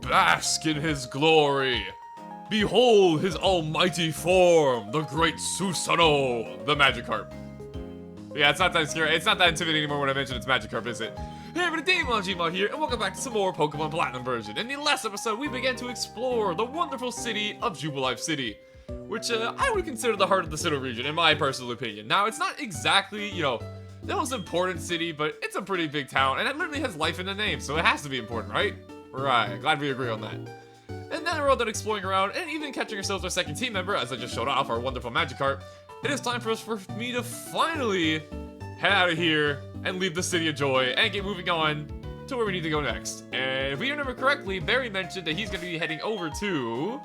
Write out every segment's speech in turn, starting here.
bask in his glory. Behold his almighty form, the great Susanoo, the Magikarp. Yeah, it's not that scary. It's not that intimidating anymore when I mention it's Magikarp, is it? Hey everybody, Gmod here, and welcome back to some more Pokemon Platinum version. In the last episode, we began to explore the wonderful city of Jubilife City, which I would consider the heart of the Sinnoh region, in my personal opinion. Now, it's not exactly, the most important city, but it's a pretty big town, and it literally has life in the name, so it has to be important, right? Right, glad we agree on that. And now we're all done exploring around, and even catching ourselves our second team member, as I just showed off, our wonderful Magikarp. It is time for me to finally head out of here and leave the City of Joy and get moving on to where we need to go next. And if we remember correctly, Barry mentioned that he's going to be heading over to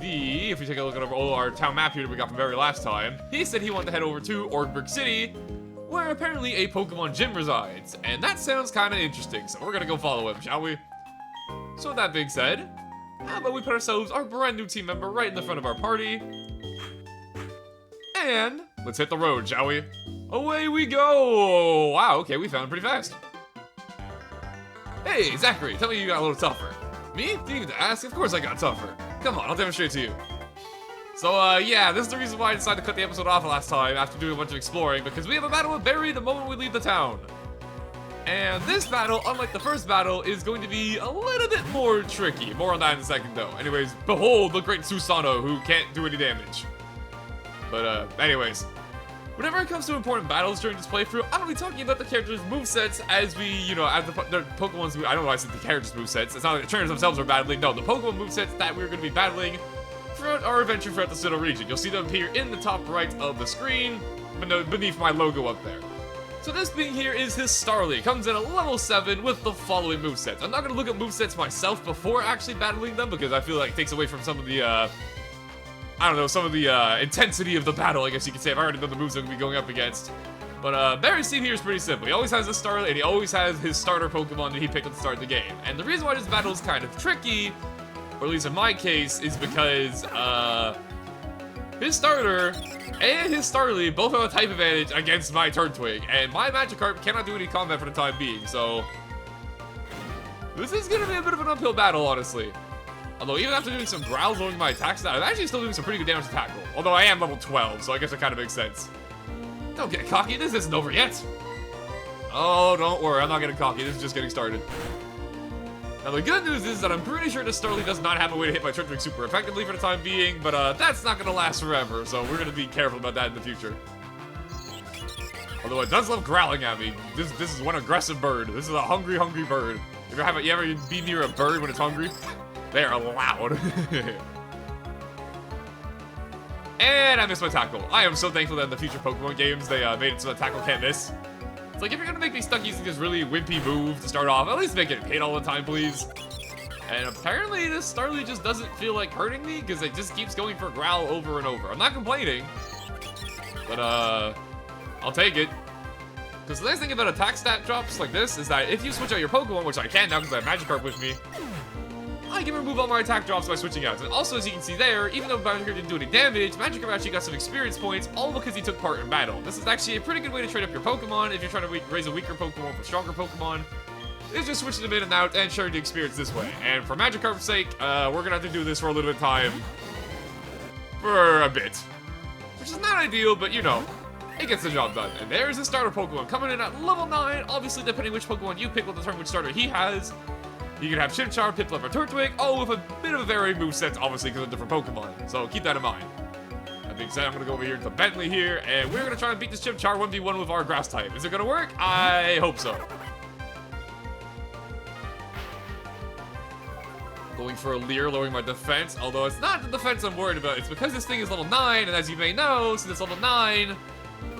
if we take a look at our town map here that we got from Barry last time, he said he wanted to head over to Orgberg City, where apparently a Pokemon gym resides. And that sounds kind of interesting, so we're going to go follow him, shall we? So with that being said, how about we put ourselves our brand new team member right in the front of our party, and let's hit the road, shall we? Away we go! Wow, okay, we found him pretty fast. Hey, Zachary, tell me you got a little tougher. Me? Didn't even ask? Of course I got tougher. Come on, I'll demonstrate to you. So, yeah, this is the reason why I decided to cut the episode off last time after doing a bunch of exploring, because we have a battle with Barry the moment we leave the town. And this battle, unlike the first battle, is going to be a little bit more tricky. More on that in a second, though. Anyways, behold the great Susanoo, who can't do any damage. But, anyways. Whenever it comes to important battles during this playthrough, I'm going to be talking about the characters' movesets as we, as the Pokemon's, I don't know why I said the characters' movesets. It's not like the trainers themselves are battling. No, the Pokemon movesets that we're going to be battling throughout our adventure throughout the Sinnoh region. You'll see them appear in the top right of the screen, beneath my logo up there. So this being here is his Starly. Comes in at level 7 with the following movesets. I'm not going to look at movesets myself before actually battling them, because I feel like it takes away from some of the, some of the intensity of the battle, I guess you could say. I've already done the moves I'm going to be going up against. But Barry's team here is pretty simple. He always has a Starly, and he always has his starter Pokemon that he picked at the start of the game. And the reason why this battle is kind of tricky, or at least in my case, is because his starter and his Starly both have a type advantage against my Turtwig, and my Magikarp cannot do any combat for the time being, so this is going to be a bit of an uphill battle, honestly. Although, even after doing some growls, lowering my attack stat, I'm actually still doing some pretty good damage to tackle. Although I am level 12, so I guess it kind of makes sense. Don't get cocky, this isn't over yet. Oh, don't worry, I'm not getting cocky, this is just getting started. Now, the good news is that I'm pretty sure this Starly does not have a way to hit my Turtwig super effectively for the time being, but that's not going to last forever, so we're going to be careful about that in the future. Although it does love growling at me. This is one aggressive bird. This is a hungry, hungry bird. You ever be near a bird when it's hungry? They are loud. And I missed my tackle. I am so thankful that in the future Pokemon games they made it so that tackle can't miss. It's like, if you're gonna make me stuck using this really wimpy move to start off, at least make it hit all the time, please. And apparently this Starly just doesn't feel like hurting me, because it just keeps going for growl over and over. I'm not complaining, but I'll take it. Because the nice thing about attack stat drops like this is that if you switch out your Pokemon, which I can now because I have Magikarp with me, I can remove all my attack drops by switching out. And also, as you can see there, even though Magikarp didn't do any damage, Magikarp actually got some experience points, all because he took part in battle. This is actually a pretty good way to trade up your Pokemon if you're trying to raise a weaker Pokemon for stronger Pokemon. It's just switching them in and out and sharing the experience this way. And for Magikarp's sake, we're going to have to do this for a little bit of time. For a bit. Which is not ideal, but it gets the job done. And there's the starter Pokemon coming in at level 9. Obviously, depending which Pokemon you pick will determine which starter he has. You can have Chimchar, Piplup, or Turtwig, all with a bit of a varying moveset, obviously, because of different Pokemon. So keep that in mind. That being said, I'm going to go over here to Bentley here, and we're going to try and beat this Chimchar 1v1 with our Grass type. Is it going to work? I hope so. Going for a Leer, lowering my defense, although it's not the defense I'm worried about. It's because this thing is level 9, and as you may know, since it's level 9,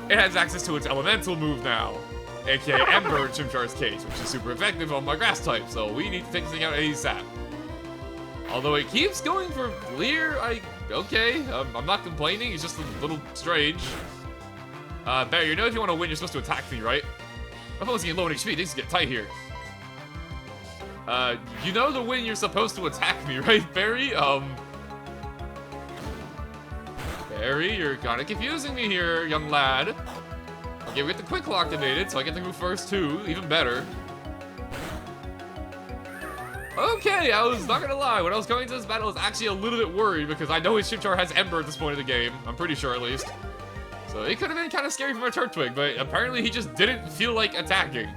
it has access to its elemental move now. AKA Ember in Chimchar's case, which is super effective on my Grass type, so we need to take this thing out ASAP. Although it keeps going for Leer, okay, I'm not complaining, it's just a little strange. Barry, if you want to win, you're supposed to attack me, right? My phone's getting low on HP, things get tight here. To win, you're supposed to attack me, right, Barry? Barry, you're kind of confusing me here, young lad. Okay, we get the Quick Claw activated, so I get to move first too, even better. Okay, I was not gonna lie. When I was going into this battle, I was actually a little bit worried because I know his Chimchar has Ember at this point in the game. I'm pretty sure, at least. So it could have been kind of scary for my Turtwig, but apparently he just didn't feel like attacking.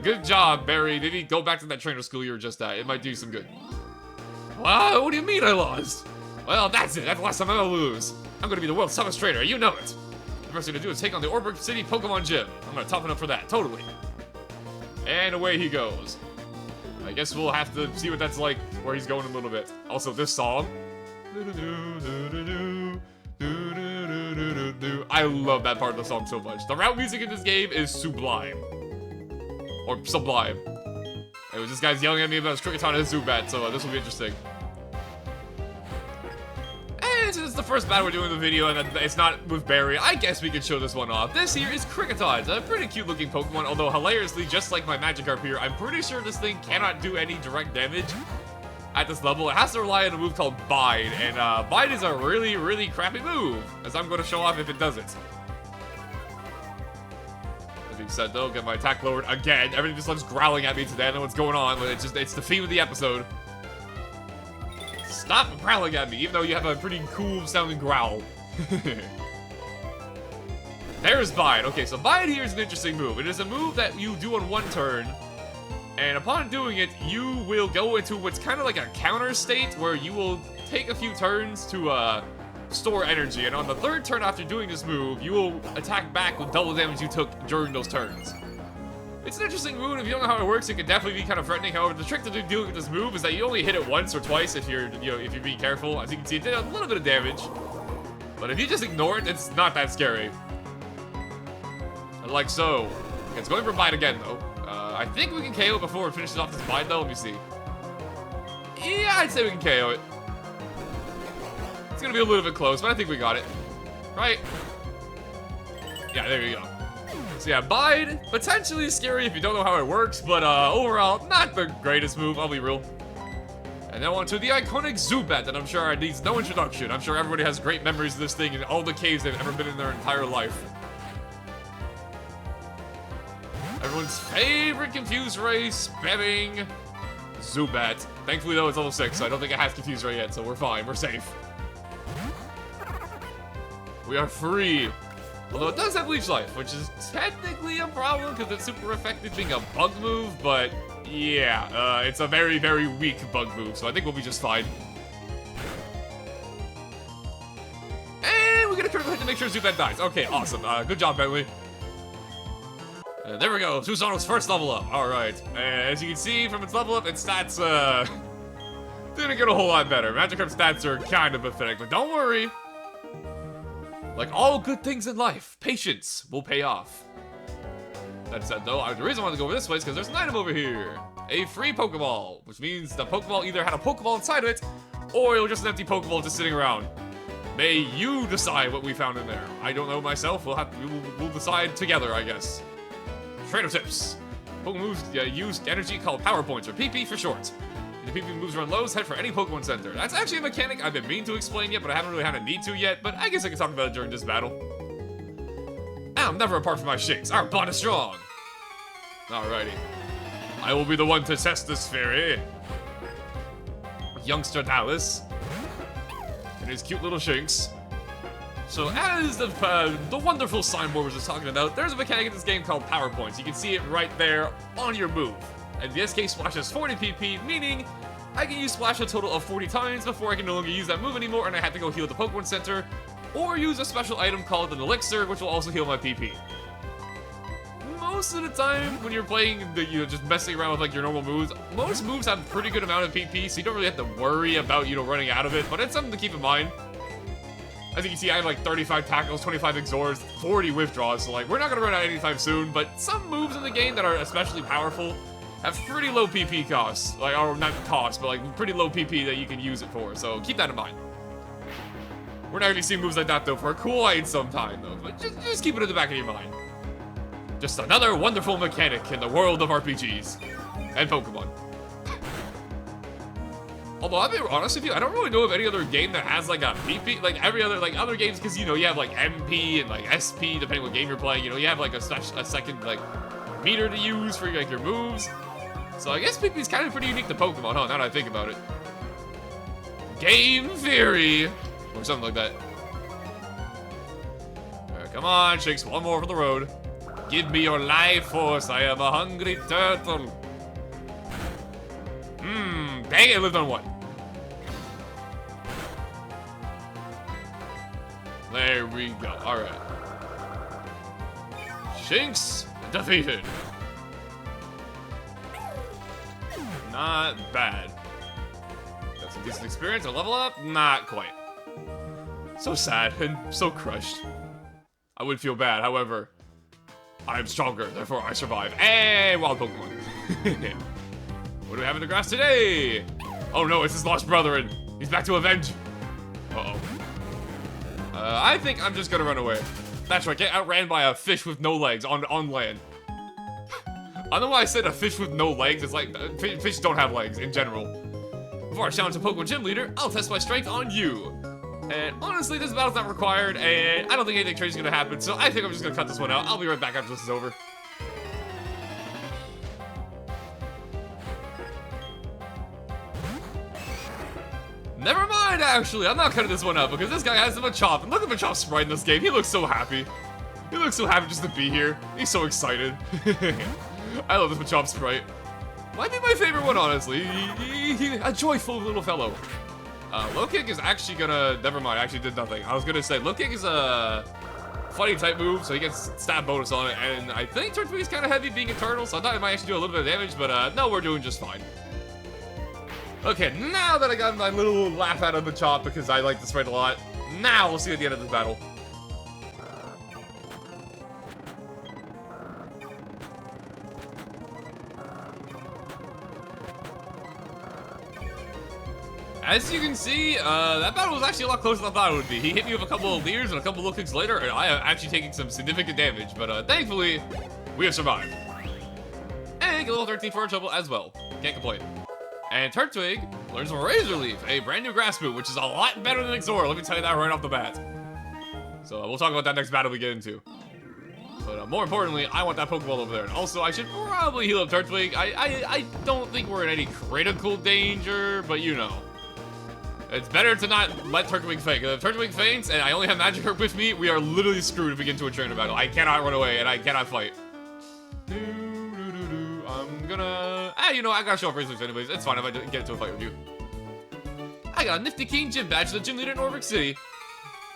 Good job, Barry. Maybe go back to that trainer school you were just at. It might do some good. Wow, what do you mean I lost? Well, that's it. That's the last time I'm gonna lose. I'm gonna be the world's toughest trainer. You know it. The first thing to do is take on the Orberg City Pokemon Gym. I'm gonna toughen up for that, totally. And away he goes. I guess we'll have to see what that's like where he's going a little bit. Also, this song. I love that part of the song so much. The route music in this game is sublime. Or sublime. It was this guy's yelling at me about his Kricketot and his Zubat, so this will be interesting. And since it's the first battle we're doing in the video and it's not with Barry, I guess we could show this one off. This here is Kricketot, a pretty cute looking Pokemon, although hilariously, just like my Magikarp here, I'm pretty sure this thing cannot do any direct damage at this level. It has to rely on a move called Bide, and Bide is a really, really crappy move, as I'm going to show off if it does it. That being said though, get my attack lowered again. Everything just loves growling at me today. I don't know what's going on, but it's the theme of the episode. Stop growling at me, even though you have a pretty cool sounding growl. There's Bide. Okay, so Bide here is an interesting move. It is a move that you do on one turn, and upon doing it, you will go into what's kind of like a counter state where you will take a few turns to store energy, and on the third turn after doing this move, you will attack back with double damage you took during those turns. It's an interesting move, and if you don't know how it works, it can definitely be kind of threatening. However, the trick to dealing with this move is that you only hit it once or twice if you're being careful. As you can see, it did a little bit of damage, but if you just ignore it, it's not that scary. Like so. Okay, it's going for Bide again, though. I think we can KO it before it finishes off this Bide, though. Let me see. Yeah, I'd say we can KO it. It's gonna be a little bit close, but I think we got it. Right? Yeah, there you go. So yeah, Bide, potentially scary if you don't know how it works, but overall, not the greatest move, I'll be real. And now on to the iconic Zubat that I'm sure needs no introduction. I'm sure everybody has great memories of this thing in all the caves they've ever been in their entire life. Everyone's favorite Confuse Ray spamming Zubat. Thankfully though, it's level 6, so I don't think it has Confuse Ray yet, so we're fine, we're safe. We are free. Although it does have Leech Life, which is technically a problem because it's super effective being a bug move, but yeah, it's a very, very weak bug move, so I think we'll be just fine. And we get a critical hit to make sure Zubat dies. Okay, awesome. Good job, Bentley. There we go, Susano's first level up. Alright, as you can see from its level up, its stats, didn't get a whole lot better. Magikarp's stats are kind of pathetic, but don't worry. Like all good things in life, patience will pay off. That said though, the reason I wanted to go over this way is because there's an item over here. A free Pokeball, which means the Pokeball either had a Pokeball inside of it, or it was just an empty Pokeball just sitting around. May you decide what we found in there. I don't know myself, we'll decide together, I guess. Trainer tips. Pokemon moves use energy called Power Points, or PP for short. If the PP moves run lows, head for any Pokemon Center. That's actually a mechanic I've been meaning to explain yet, but I haven't really had a need to yet, but I guess I can talk about it during this battle. I'm never apart from my shakes. Our bond is strong. Alrighty. I will be the one to test this fairy. Youngster Dallas. And his cute little shanks. So as the wonderful signboard was just talking about, there's a mechanic in this game called Power Points. You can see it right there on your move. And the SK Splash has 40 PP, meaning I can use Splash a total of 40 times before I can no longer use that move anymore and I have to go heal at the Pokemon Center, or use a special item called an Elixir, which will also heal my PP. Most of the time, when you're playing, just messing around with like your normal moves, most moves have a pretty good amount of PP, so you don't really have to worry about, running out of it, but it's something to keep in mind. As you can see, I have like 35 tackles, 25 exhors, 40 withdraws, so like, we're not gonna run out anytime soon, but some moves in the game that are especially powerful have pretty low PP costs, or not cost, but like pretty low PP that you can use it for, so keep that in mind. We're not gonna be seeing moves like that though for quite some time though, but just keep it in the back of your mind. Just another wonderful mechanic in the world of RPGs and Pokemon. Although I'll be honest with you, I don't really know of any other game that has like a PP, like every other, like other games, because you have like MP and like SP depending what game you're playing. You have like a second like meter to use for like your moves. So I guess Pigme's kind of pretty unique to Pokemon, huh? Now that I think about it. Game Theory! Or something like that. Alright, come on, Shinx. One more for the road. Give me your life force. I am a hungry turtle. Dang it, it lived on one. There we go. Alright. Shinx defeated. Not bad. Got some decent experience. A level up? Not quite. So sad and so crushed. I would feel bad, however, I'm stronger, therefore I survive. Hey, wild Pokemon. What do we have in the grass today? Oh no, it's his lost brother and he's back to avenge. Uh-oh. I think I'm just gonna run away. That's right, get outran by a fish with no legs on land. I don't know why I said a fish with no legs. It's like, fish don't have legs in general. Before I challenge the Pokemon Gym Leader, I'll test my strength on you. And honestly, this battle's not required, and I don't think anything crazy is gonna happen, so I think I'm just gonna cut this one out. I'll be right back after this is over. Never mind, actually. I'm not cutting this one out because this guy has a Machop. And look at Machop's sprite in this game. He looks so happy. He looks so happy just to be here. He's so excited. I love this Machop sprite. Might be my favorite one, honestly. A joyful little fellow. Low Kick is actually gonna... Never mind, I actually did nothing. I was gonna say, Low Kick is a fighting type move, so he gets stab bonus on it. And I think Turtwig is kind of heavy being a turtle, so I thought it might actually do a little bit of damage, but no, we're doing just fine. Okay, now that I got my little laugh out of the chop because I like the sprite a lot, now we'll see at the end of this battle. As you can see, that battle was actually a lot closer than I thought it would be. He hit me with a couple of leers and a couple of low kicks later, and I am actually taking some significant damage, but thankfully, we have survived. And get level 13 for our trouble as well. Can't complain. And Turtwig learns Razor Leaf, a brand new grass move, which is a lot better than Exora, let me tell you that right off the bat. So we'll talk about that next battle we get into. But more importantly, I want that Pokeball over there. And also, I should probably heal up Turtwig. I don't think we're in any critical danger, but you know. It's better to not let Turtwig faint. If Turtwig faints and I only have Magikarp with me, we are literally screwed if we get into a trainer battle. I cannot run away and I cannot fight. I'm gonna... you know, I gotta show off Razor Leaf anyways. It's fine if I get into a fight with you. I got a nifty King Gym Badge to the Gym Leader in Norfolk City.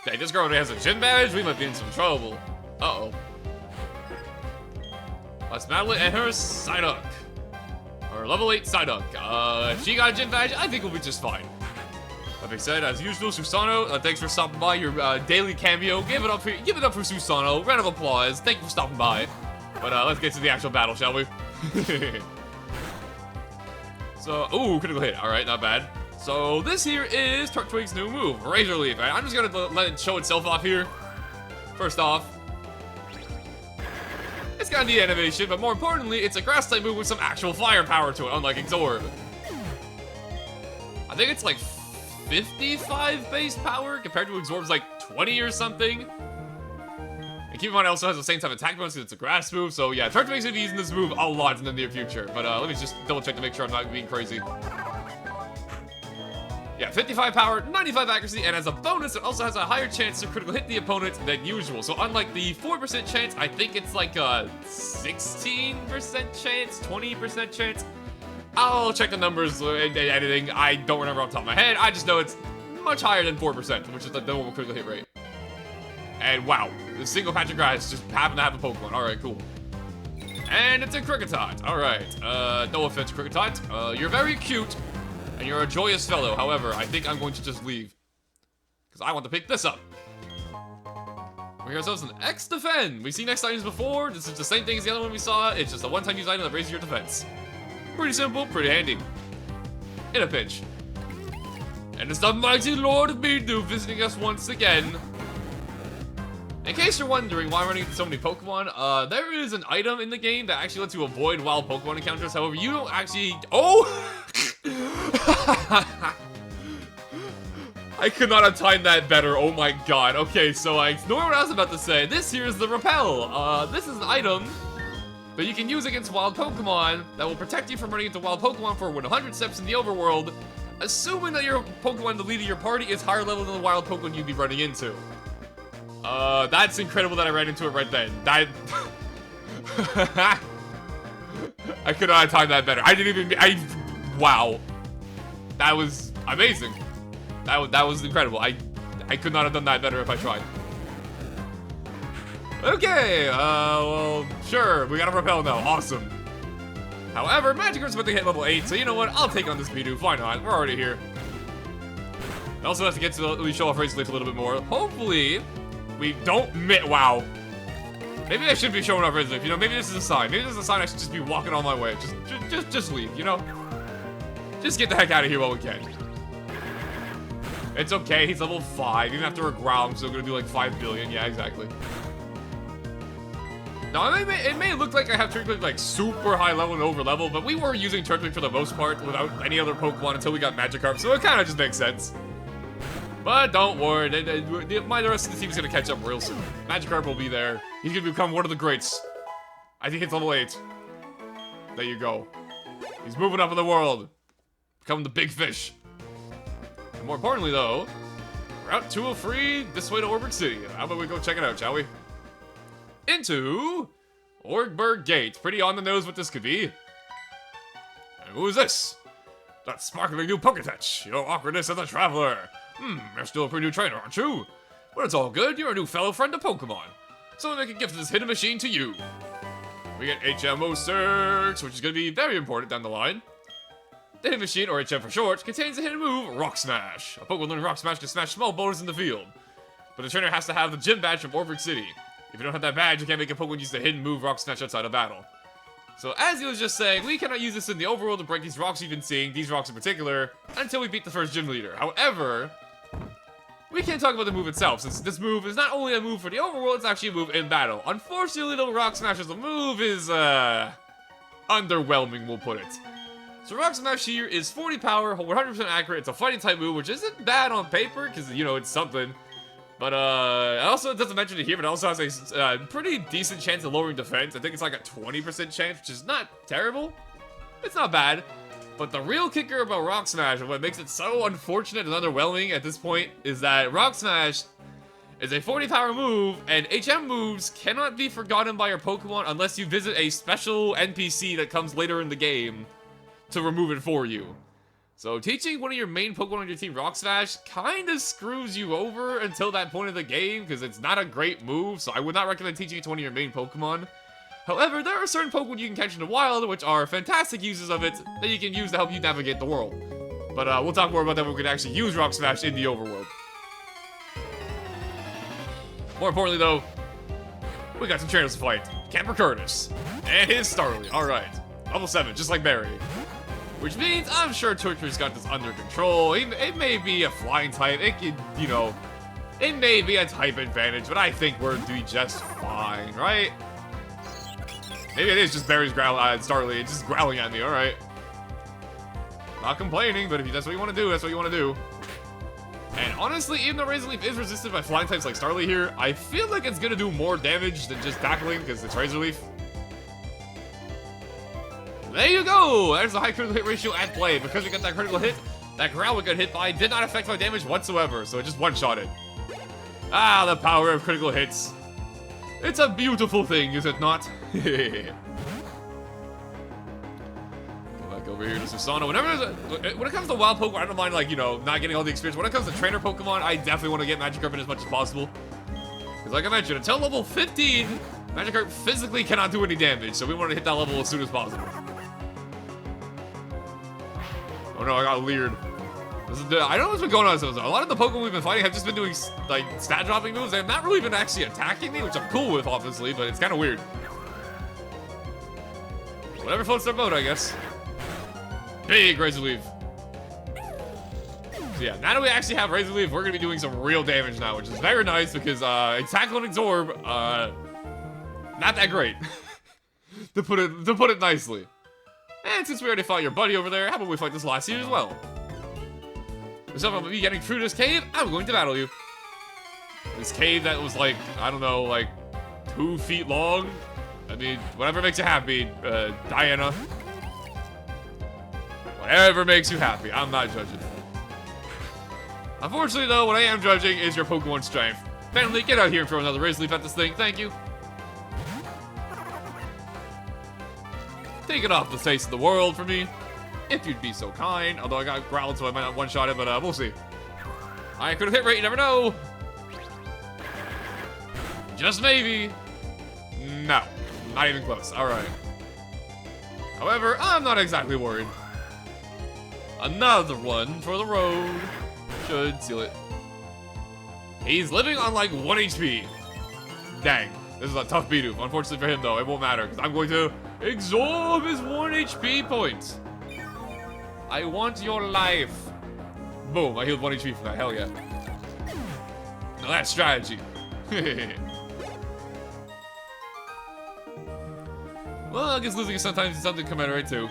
Dang, this girl already has a gym badge? We might be in some trouble. Uh-oh. Let's battle it and her Psyduck. Or level 8 Psyduck. If she got a gym badge, I think we'll be just fine. That being said, as usual, Susano, thanks for stopping by your daily cameo. Give it up for Susano. Round of applause. Thank you for stopping by. But let's get to the actual battle, shall we? So, ooh, critical hit. Alright, not bad. So, this here is Turtwig's new move, Razor Leaf. I'm just gonna let it show itself off here. First off, it's got the animation, but more importantly, it's a grass type move with some actual firepower to it, unlike Exorb. I think it's like 55 base power compared to Exorb's like 20 or something. And keep in mind, it also has the same type of attack bonus because it's a grass move. So yeah, Turtwig's gonna be using this move a lot in the near future. But let me just double check to make sure I'm not being crazy. Yeah, 55 power, 95 accuracy, and as a bonus, it also has a higher chance to critical hit the opponent than usual. So unlike the 4% chance, I think it's like a 16% chance, 20% chance. I'll check the numbers and editing. I don't remember off the top of my head. I just know it's much higher than 4%, which is the normal critical hit rate. And wow, the single patch of grass just happened to have a Pokemon. Alright, cool. And it's a Kricketot. Alright, no offense, Kricketot. You're very cute, and you're a joyous fellow. However, I think I'm going to just leave. Because I want to pick this up. We have ourselves an X-Defend. We've seen X items before. This is the same thing as the other one we saw. It's just a one-time use item that raises your defense. Pretty simple, pretty handy. In a pinch. And it's the mighty Lord of Midu visiting us once again. In case you're wondering why I'm running into so many Pokemon, there is an item in the game that actually lets you avoid wild Pokemon encounters. However, you don't actually... Oh! I could not have timed that better. Oh my god. Okay, so I ignore what I was about to say. This here is the Repel. This is an item that you can use against wild Pokemon that will protect you from running into wild Pokemon for 100 steps in the overworld, assuming that your Pokemon, the lead of your party, is higher level than the wild Pokemon you'd be running into. That's incredible that I ran into it right then. That... I could not have timed that better. I didn't even... Wow. That was amazing. That was incredible. I could not have done that better if I tried. Okay, well, sure. We got a Repel now. Awesome. However, Magikarp's about to hit level 8, so you know what? I'll take on this Bidoof. Why not? We're already here. I also have to get to at least show off Razor Leaf a little bit more. Hopefully, we don't wow. Maybe I should be showing off Razor Leaf. You know, maybe this is a sign. Maybe this is a sign I should just be walking on my way. Just leave, you know? Just get the heck out of here while we can. It's okay, he's level 5. Even after a growl, I'm still gonna do like 5 billion. Yeah, exactly. Now, it may look like I have Turtwig like super high level and over level, but we were using Turtwig for the most part without any other Pokemon until we got Magikarp, so it kind of just makes sense. But don't worry, the rest of the team is gonna catch up real soon. Magikarp will be there. He's gonna become one of the greats. I think it's level 8. There you go. He's moving up in the world. Becoming the big fish. And more importantly, though, Route 203, this way to Orberg City. How about we go check it out, shall we? Into Orberg Gate. Pretty on the nose what this could be. And who is this? That sparkling new Poketouch. Your awkwardness as a traveler. You're still a pretty new trainer, aren't you? Well, it's all good. You're a new fellow friend of Pokemon. So we make a gift of this hidden machine to you. We get HMO Search, which is going to be very important down the line. The hidden machine, or HM for short, contains a hidden move, Rock Smash. A Pokemon learning Rock Smash can smash small boulders in the field. But the trainer has to have the gym badge from Orberg City. If you don't have that badge, you can't make a Pokemon use the hidden move Rock Smash outside of battle. So as he was just saying, we cannot use this in the overworld to break these rocks you've been seeing, these rocks in particular, until we beat the first gym leader. However, we can't talk about the move itself, since this move is not only a move for the overworld, it's actually a move in battle. Unfortunately, the Rock Smash as a move is, underwhelming, we'll put it. So Rock Smash here is 40 power, 100% accurate, it's a fighting type move, which isn't bad on paper, because, you know, it's something. But, also, it doesn't mention it here, but it also has a pretty decent chance of lowering defense. I think it's like a 20% chance, which is not terrible. It's not bad. But the real kicker about Rock Smash, and what makes it so unfortunate and underwhelming at this point, is that Rock Smash is a 40 power move, and HM moves cannot be forgotten by your Pokemon unless you visit a special NPC that comes later in the game to remove it for you. So teaching one of your main Pokemon on your team Rock Smash kind of screws you over until that point of the game, because it's not a great move, so I would not recommend teaching it to one of your main Pokemon. However, there are certain Pokemon you can catch in the wild, which are fantastic uses of it, that you can use to help you navigate the world. But we'll talk more about that when we can actually use Rock Smash in the overworld. More importantly though, we got some trainers to fight. Camper Curtis, and his Starly, alright. Level 7, just like Barry. Which means I'm sure Twitter's got this under control. It may be a flying type, it could, you know, it may be a type advantage, but I think we're doing just fine, right? Maybe it is just Barry's Starly, it's just growling at me, alright. Not complaining, but if that's what you want to do, that's what you want to do. And honestly, even though Razor Leaf is resisted by flying types like Starly here, I feel like it's gonna do more damage than just tackling, because it's Razor Leaf. There you go! There's the high critical hit ratio at play. Because we got that critical hit, that growl we got hit by did not affect my damage whatsoever, so it just one-shotted. Ah, the power of critical hits. It's a beautiful thing, is it not? Go back over here to Susano. When it comes to wild Pokemon, I don't mind, like, you know, not getting all the experience. When it comes to trainer Pokemon, I definitely want to get Magikarp in as much as possible. Because like I mentioned, until level 15, Magikarp physically cannot do any damage, so we want to hit that level as soon as possible. Oh no, I got leered. I don't know what's been going on. So a lot of the Pokemon we've been fighting have just been doing, like, stat dropping moves. They have not really been actually attacking me, which I'm cool with, obviously, but it's kind of weird. Whatever floats their boat, I guess. Big Razor Leaf. So yeah, now that we actually have Razor Leaf, we're going to be doing some real damage now, which is very nice because Tackle and Absorb, not that great. to put it nicely. And since we already fought your buddy over there, how about we fight this last here as well? So if I'm be getting through this cave, I'm going to battle you. This cave that was like, I don't know, like 2 feet long. I mean, whatever makes you happy, Diana. Whatever makes you happy. I'm not judging. Unfortunately, though, what I am judging is your Pokemon strength. Family, get out here and throw another Razor Leaf at this thing. Thank you. Take it off the face of the world for me, if you'd be so kind. Although I got growled, so I might not one-shot it, but we'll see. I could have hit rate, you never know. Just maybe. No, not even close. All right. However, I'm not exactly worried. Another one for the road. Should seal it. He's living on like 1 HP. Dang, this is a tough beat-up. Unfortunately for him, though, it won't matter because I'm going to absorb his 1 HP points. I want your life. Boom, I healed 1 HP from that. Hell yeah. Now that's strategy. Well, I guess losing sometimes is something to commemorate too.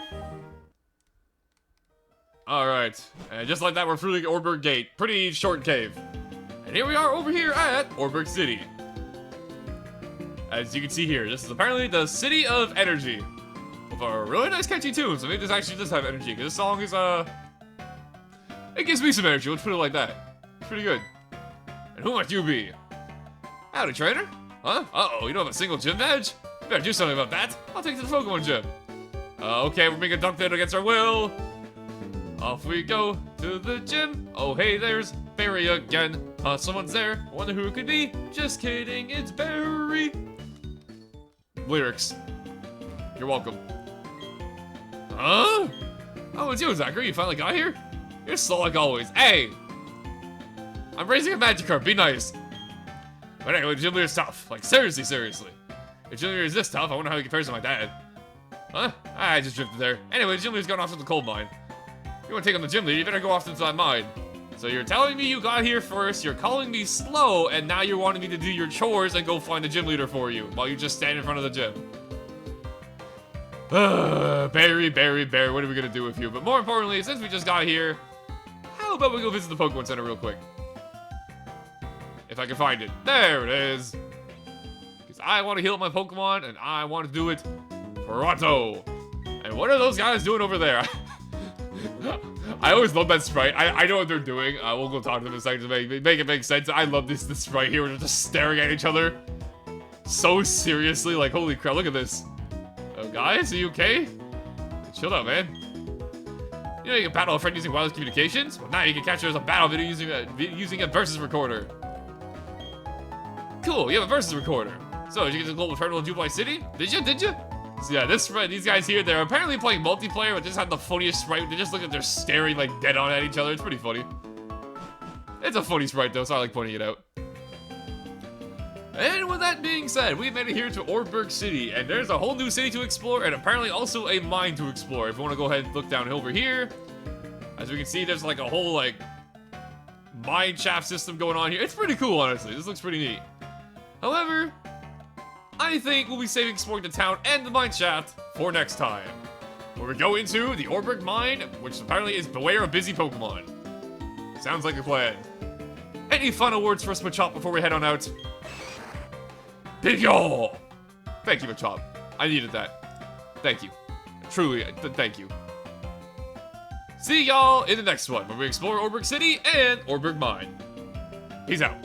Alright, and just like that, we're through the Orberg Gate. Pretty short cave. And here we are over here at Orberg City. As you can see here, this is apparently the City of Energy. With a really nice catchy tune, so maybe this actually does have energy, because this song is, it gives me some energy, let's put it like that. It's pretty good. And who might you be? Howdy, trainer. Huh? Uh-oh, you don't have a single gym badge? You better do something about that. I'll take you to the Pokemon gym. Okay, we're being abducted against our will. Off we go to the gym. Oh, hey, there's Barry again. Someone's there. I wonder who it could be. Just kidding, it's Barry. Lyrics. You're welcome. Huh? Oh, it's you, Zachary. You finally got here? You're slow like always. Hey! I'm raising a Magikarp. Be nice. But anyway, Gym Leader's tough. Like, seriously, seriously. If Gym Leader is this tough, I wonder how he compares to my dad. Huh? I just drifted there. Anyway, Gym Leader's going off to the coal mine. If you want to take on the Gym Leader, you better go off into that mine. So you're telling me you got here first, you're calling me slow, and now you're wanting me to do your chores and go find the Gym Leader for you, while you just stand in front of the gym. Barry, what are we gonna do with you? But more importantly, since we just got here, how about we go visit the Pokemon Center real quick? If I can find it. There it is. Because I want to heal my Pokemon, and I want to do it pronto. And what are those guys doing over there? I always love that sprite. I know what they're doing. We'll go talk to them in a second to make it make sense. I love this sprite here. We're just staring at each other so seriously. Like, holy crap, look at this. Oh, guys, are you okay? Chill out, man. You know you can battle a friend using wireless communications? Well, now you can capture as a battle video using a versus recorder. Cool, you have a versus recorder. So, did you get to the global terminal in Jubilife City? Did you? So yeah, these guys here, they're apparently playing multiplayer, but just have the funniest sprite. They just look like they're staring like dead on at each other. It's pretty funny. It's a funny sprite though, so I like pointing it out. And with that being said, we made it here to Orberg City, and there's a whole new city to explore, and apparently also a mine to explore. If you want to go ahead and look down over here, as we can see, there's like a whole like mine shaft system going on here. It's pretty cool, honestly. This looks pretty neat. However, I think we'll be saving exploring the town and the mine shaft for next time, where we go into the Orberg mine, which apparently is beware of busy Pokemon. Sounds like a plan. Any final words for us, Machop, before we head on out? Big y'all! Thank you, Machop. I needed that. Thank you. Truly, thank you. See y'all in the next one, where we explore Orberg City and Orberg Mine. Peace out.